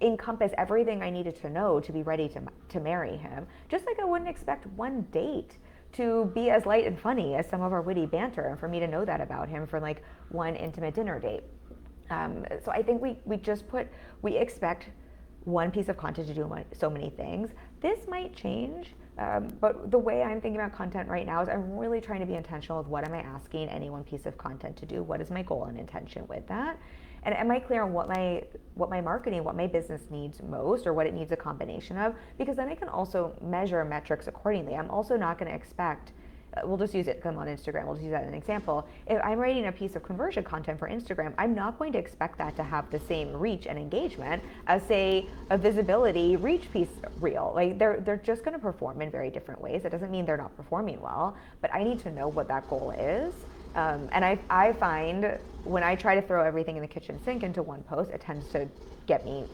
encompass everything I needed to know to be ready to marry him. Just like I wouldn't expect one date to be as light and funny as some of our witty banter, and for me to know that about him for like one intimate dinner date. So I think we expect one piece of content to do so many things. This might change, but the way I'm thinking about content right now is I'm really trying to be intentional with what am I asking any one piece of content to do? What is my goal and intention with that? And am I clear on what my marketing, what my business needs most, or what it needs a combination of? Because then I can also measure metrics accordingly. I'm also not going to expect, we'll just use it, come on Instagram, we'll just use that as an example. If I'm writing a piece of conversion content for Instagram, I'm not going to expect that to have the same reach and engagement as, say, a visibility reach piece reel. Like they're just going to perform in very different ways. It doesn't mean they're not performing well, but I need to know what that goal is. And I find when I try to throw everything in the kitchen sink into one post, it tends to get me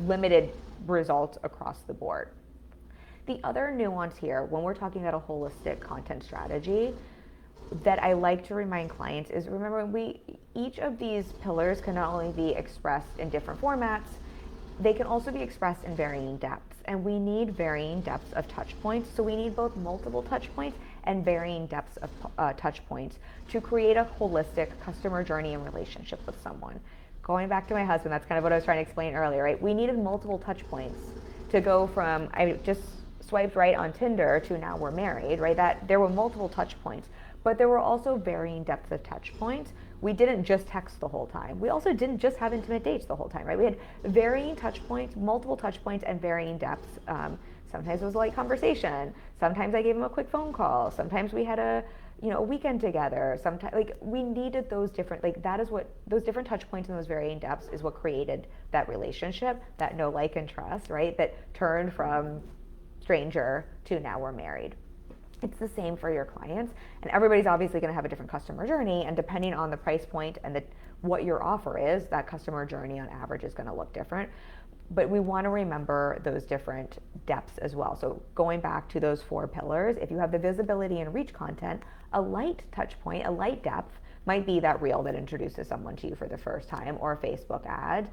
limited results across the board. The other nuance here, when we're talking about a holistic content strategy, that I like to remind clients is, remember, each of these pillars can not only be expressed in different formats, they can also be expressed in varying depths. And we need varying depths of touch points. So we need both multiple touch points and varying depths of touch points to create a holistic customer journey and relationship with someone. Going back to my husband, that's kind of what I was trying to explain earlier, right? We needed multiple touch points to go from, I just swiped right on Tinder to now we're married, right? That there were multiple touch points, but there were also varying depths of touch points. We didn't just text the whole time. We also didn't just have intimate dates the whole time, right? We had varying touch points, multiple touch points, and varying depths. Sometimes it was a light conversation. Sometimes I gave him a quick phone call. Sometimes we had a weekend together. Sometimes, like, we needed those different, like, that is what, those different touch points and those varying depths is what created that relationship, that know, like, and trust, right? That turned from stranger to now we're married. It's the same for your clients, and everybody's obviously going to have a different customer journey, and depending on the price point and what your offer is, that customer journey on average is going to look different. But we want to remember those different depths as well. So going back to those 4 pillars, if you have the visibility and reach content, a light touch point, a light depth might be that reel that introduces someone to you for the first time, or a Facebook ad,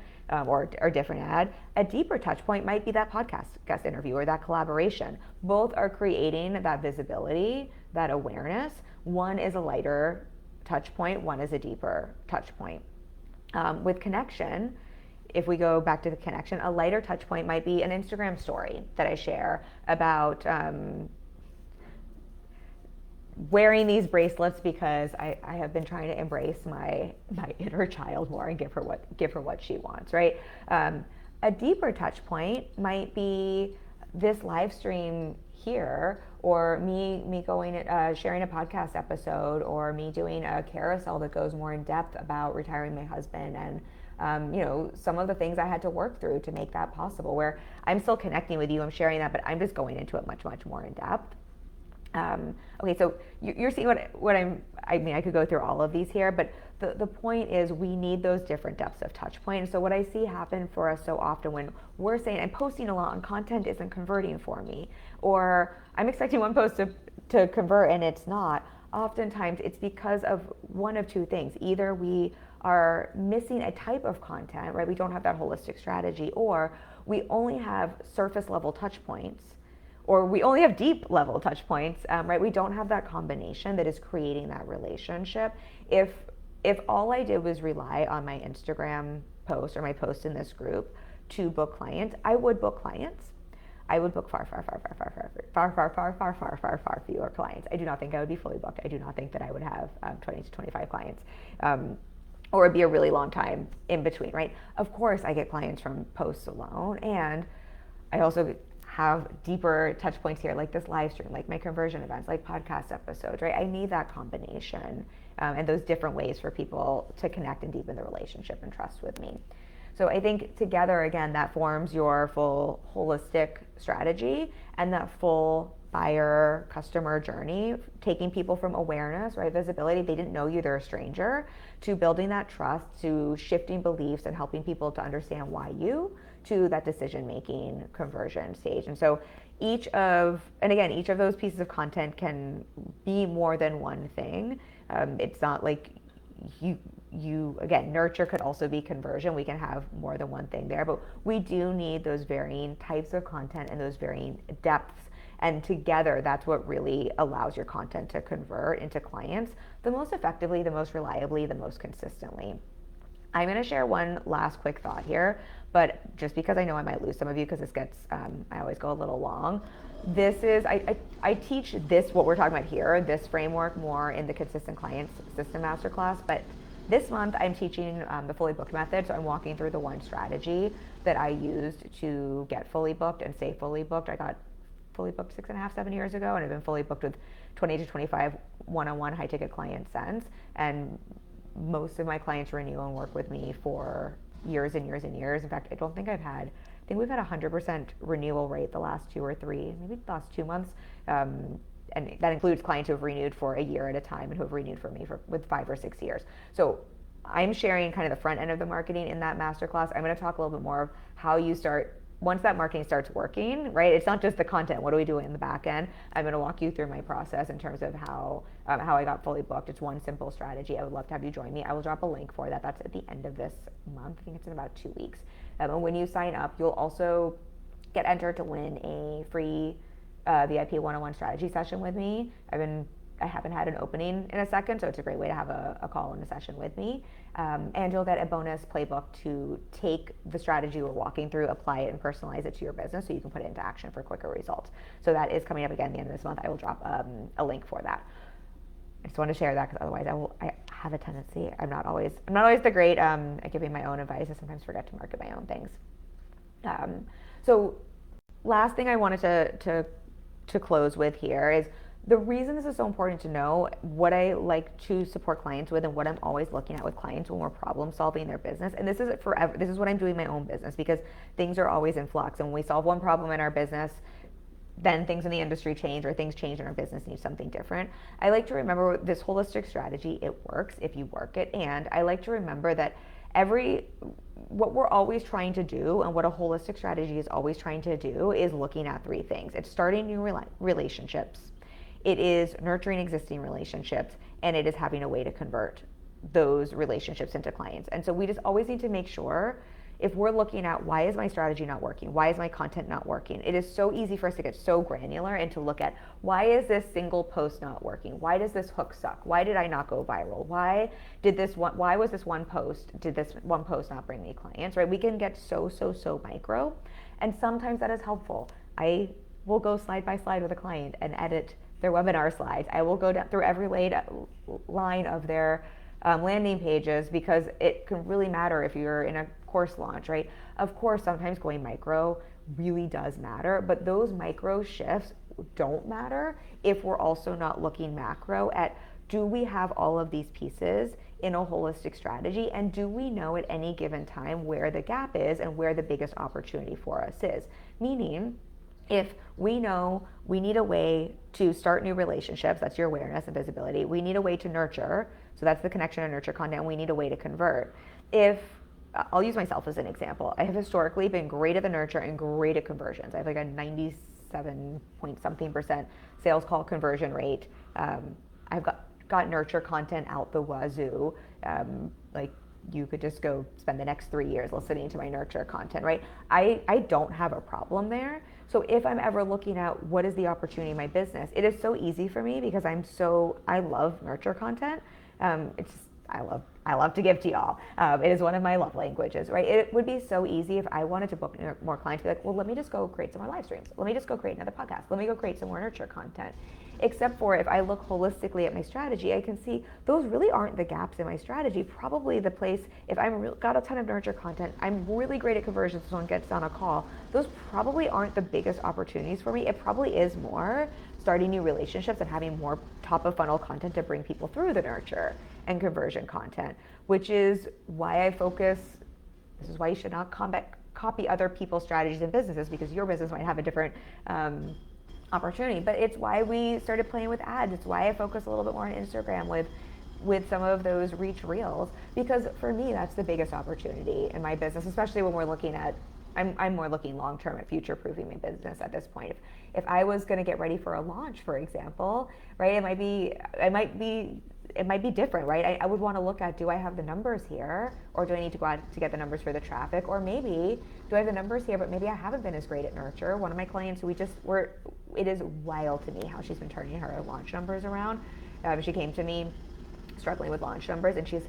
or a different ad. A deeper touch point might be that podcast guest interview or that collaboration. Both are creating that visibility, that awareness. One is a lighter touch point, one is a deeper touch point. With connection, if we go back to the connection, a lighter touch point might be an Instagram story that I share about wearing these bracelets because I have been trying to embrace my inner child more and give her what she wants, right? A deeper touch point might be this live stream here, or me going sharing a podcast episode, or me doing a carousel that goes more in depth about retiring my husband and some of the things I had to work through to make that possible, where I'm still connecting with you, I'm sharing that, but I'm just going into it much, much more in depth. Okay, so you're seeing I could go through all of these here, but the point is we need those different depths of touch point. And so what I see happen for us so often when we're saying I'm posting a lot and content isn't converting for me, or I'm expecting one post to convert and it's not, oftentimes it's because of one of two things. Either we are missing a type of content, right? We don't have that holistic strategy, or we only have surface level touch points, or we only have deep level touch points, right? We don't have that combination that is creating that relationship. If all I did was rely on my Instagram post or my post in this group to book clients, I would book clients. I would book far fewer clients. I do not think I would be fully booked. I do not think that I would have 20 to 25 clients. Or it'd be a really long time in between, right? Of course, I get clients from posts alone, and I also have deeper touch points here, like this live stream, like my conversion events, like podcast episodes, right? I need that combination and those different ways for people to connect and deepen the relationship and trust with me. So I think together, again, that forms your full holistic strategy and that full buyer customer journey, taking people from awareness, right, visibility, they didn't know you, they're a stranger, to building that trust, to shifting beliefs and helping people to understand why you, to that decision making conversion stage. And so each of those pieces of content can be more than one thing. It's not like you again, nurture could also be conversion. We can have more than one thing there, but we do need those varying types of content and those varying depths. And together, that's what really allows your content to convert into clients the most effectively, the most reliably, the most consistently. I'm going to share one last quick thought here, but just because I know I might lose some of you because this gets, I always go a little long. This is, I teach this, what we're talking about here, this framework more in the Consistent Clients System Masterclass, but this month I'm teaching the fully booked method. So I'm walking through the one strategy that I used to get fully booked and stay fully booked. I got fully booked 6.5, 7 years ago, and I've been fully booked with 20 to 25 one-on-one high ticket clients since. And most of my clients renew and work with me for years and years and years. In fact, I think we've had 100% renewal rate the last 2 or 3, maybe the last 2 months. And that includes clients who have renewed for a year at a time and who have renewed for me with 5 or 6 years. So I'm sharing kind of the front end of the marketing in that masterclass. I'm going to talk a little bit more of how you start, once that marketing starts working, right? It's not just the content. What do we do in the back end? I'm going to walk you through my process in terms of how I got fully booked. It's one simple strategy. I would love to have you join me. I will drop a link for that. That's at the end of this month. I think it's in about 2 weeks. And when you sign up, you'll also get entered to win a free VIP one-on-one strategy session with me. I haven't had an opening in a second, so it's a great way to have a call and a session with me. And you'll get a bonus playbook to take the strategy we're walking through, apply it, and personalize it to your business so you can put it into action for quicker results. So that is coming up again at the end of this month. I will drop a link for that. I just want to share that because otherwise I have a tendency. I'm not always the great at giving my own advice. I sometimes forget to market my own things. So last thing I wanted to close with here is the reason this is so important to know, what I like to support clients with and what I'm always looking at with clients when we're problem solving their business. And this is forever. This is what I'm doing in my own business because things are always in flux. And when we solve one problem in our business, then things in the industry change or things change in our business needs something different. I like to remember this holistic strategy, it works if you work it. And I like to remember that what we're always trying to do and what a holistic strategy is always trying to do is looking at 3 things. It's starting new relationships, it is nurturing existing relationships, and it is having a way to convert those relationships into clients. And so we just always need to make sure, if we're looking at why is my strategy not working, why is my content not working, it is so easy for us to get so granular and to look at why is this single post not working, why does this hook suck, why did I not go viral, why was this one post, did this one post not bring me clients, right? We can get so micro, and sometimes that is helpful. I will go slide by slide with a client and edit their webinar slides. I will go down through every line of their landing pages because it can really matter if you're in a course launch, right? Of course, sometimes going micro really does matter, but those micro shifts don't matter if we're also not looking macro at, do we have all of these pieces in a holistic strategy, and do we know at any given time where the gap is and where the biggest opportunity for us is? Meaning, if we know we need a way to start new relationships, that's your awareness and visibility. We need a way to nurture, so that's the connection and nurture content. We need a way to convert. I'll use myself as an example. I have historically been great at the nurture and great at conversions. I have like a 97 point something % sales call conversion rate. I've got nurture content out the wazoo. Like you could just go spend the next 3 years listening to my nurture content, right? I don't have a problem there. So if I'm ever looking at what is the opportunity in my business, it is so easy for me because I love nurture content. I I love to give to y'all. It is one of my love languages, right? It would be so easy if I wanted to book more clients, be like, well, let me just go create some more live streams. Let me just go create another podcast. Let me go create some more nurture content. Except for if I look holistically at my strategy, I can see those really aren't the gaps in my strategy. Probably the place, if I've got a ton of nurture content, I'm really great at conversions, someone gets on a call, those probably aren't the biggest opportunities for me. It probably is more starting new relationships and having more top of funnel content to bring people through the nurture and conversion content, which is why I focus, this is why you should not copy other people's strategies and businesses, because your business might have a different opportunity. But it's why we started playing with ads. It's why I focus a little bit more on Instagram with some of those reach reels, because for me, that's the biggest opportunity in my business, especially when we're looking at, I'm more looking long-term at future-proofing my business at this point. If I was going to get ready for a launch, for example, right, it might be different, right? I would want to look at, do I have the numbers here, or do I need to go out to get the numbers for the traffic? Or maybe, do I have the numbers here, but maybe I haven't been as great at nurture. One of my clients, it is wild to me how she's been turning her launch numbers around. She came to me struggling with launch numbers, and she's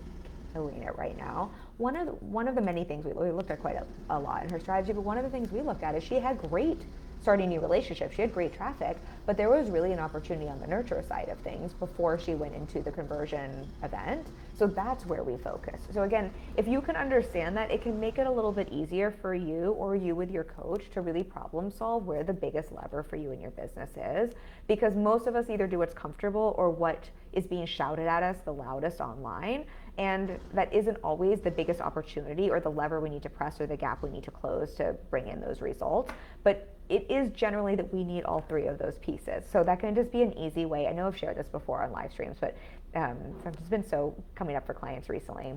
killing it right now. One of the many things we looked at quite a lot in her strategy, but one of the things we looked at is she had great starting new relationships. She had great traffic, but there was really an opportunity on the nurture side of things before she went into the conversion event. So that's where we focus. So again, if you can understand that, it can make it a little bit easier for you or you with your coach to really problem solve where the biggest lever for you in your business is. Because most of us either do what's comfortable or what is being shouted at us the loudest online. And that isn't always the biggest opportunity or the lever we need to press or the gap we need to close to bring in those results. But it is generally that we need all three of those pieces. So that can just be an easy way. I know I've shared this before on live streams, but it's just been so coming up for clients recently.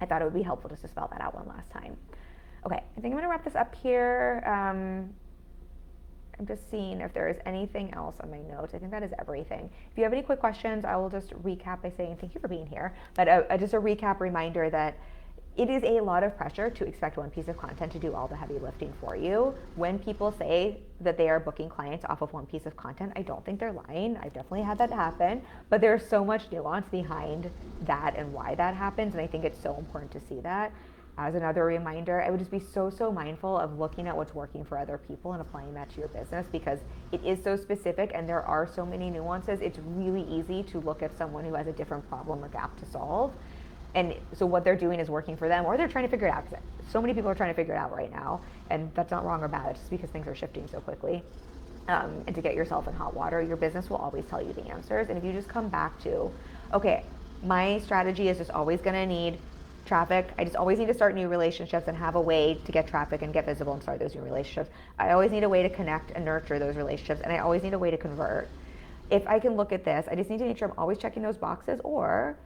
I thought it would be helpful just to spell that out one last time. Okay, I think I'm gonna wrap this up here. I'm just seeing if there is anything else on my notes. I think that is everything. If you have any quick questions, I will just recap by saying thank you for being here. But just a recap reminder that it is a lot of pressure to expect one piece of content to do all the heavy lifting for you. When people say that they are booking clients off of one piece of content, I don't think they're lying. I've definitely had that happen, but there's so much nuance behind that and why that happens, and I think it's so important to see that. As another reminder, I would just be so mindful of looking at what's working for other people and applying that to your business, because it is so specific and there are so many nuances. It's really easy to look at someone who has a different problem or gap to solve. And so what they're doing is working for them, or they're trying to figure it out. So many people are trying to figure it out right now, and that's not wrong or bad. It's just because things are shifting so quickly. And to get yourself in hot water, your business will always tell you the answers. And if you just come back to, okay, my strategy is just always going to need traffic. I just always need to start new relationships and have a way to get traffic and get visible and start those new relationships. I always need a way to connect and nurture those relationships, and I always need a way to convert. If I can look at this, I just need to make sure I'm always checking those boxes, or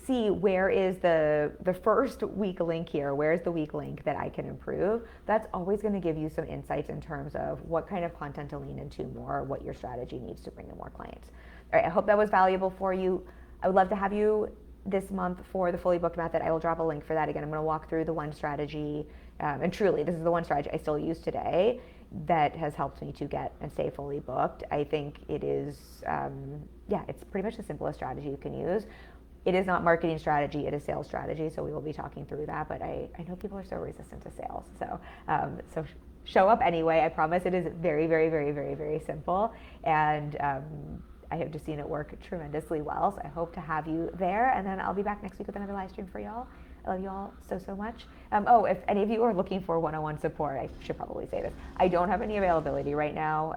see where is the first weak link here, where's the weak link that I can improve. That's always going to give you some insights in terms of what kind of content to lean into more, what your strategy needs to bring in more clients. All right, I hope that was valuable for you. I would love to have you this month for the Fully Booked Method. I will drop a link for that. Again, I'm going to walk through the one strategy, and truly, this is the one strategy I still use today that has helped me to get and stay fully booked. I think it is, it's pretty much the simplest strategy you can use. It is not marketing strategy, it is sales strategy, so we will be talking through that, but I know people are so resistant to sales, so show up anyway. I promise it is very simple, and I have just seen it work tremendously well, so I hope to have you there, and then I'll be back next week with another live stream for y'all. I love you all so much. If any of you are looking for one-on-one support, I should probably say this. I don't have any availability right now.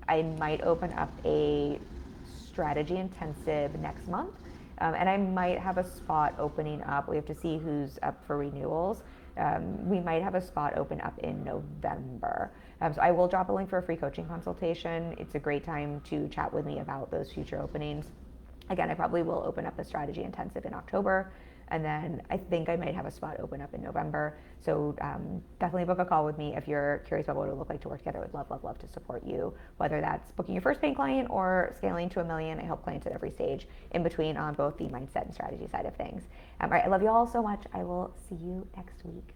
I might open up a strategy intensive next month. And I might have a spot opening up. We have to see who's up for renewals. We might have a spot open up in November. So I will drop a link for a free coaching consultation. It's a great time to chat with me about those future openings. Again, I probably will open up a strategy intensive in October. And then I think I might have a spot open up in November. So definitely book a call with me if you're curious about what it would look like to work together. I would love to support you, whether that's booking your first paying client or scaling to $1 million. I help clients at every stage in between on both the mindset and strategy side of things. All right, I love you all so much. I will see you next week.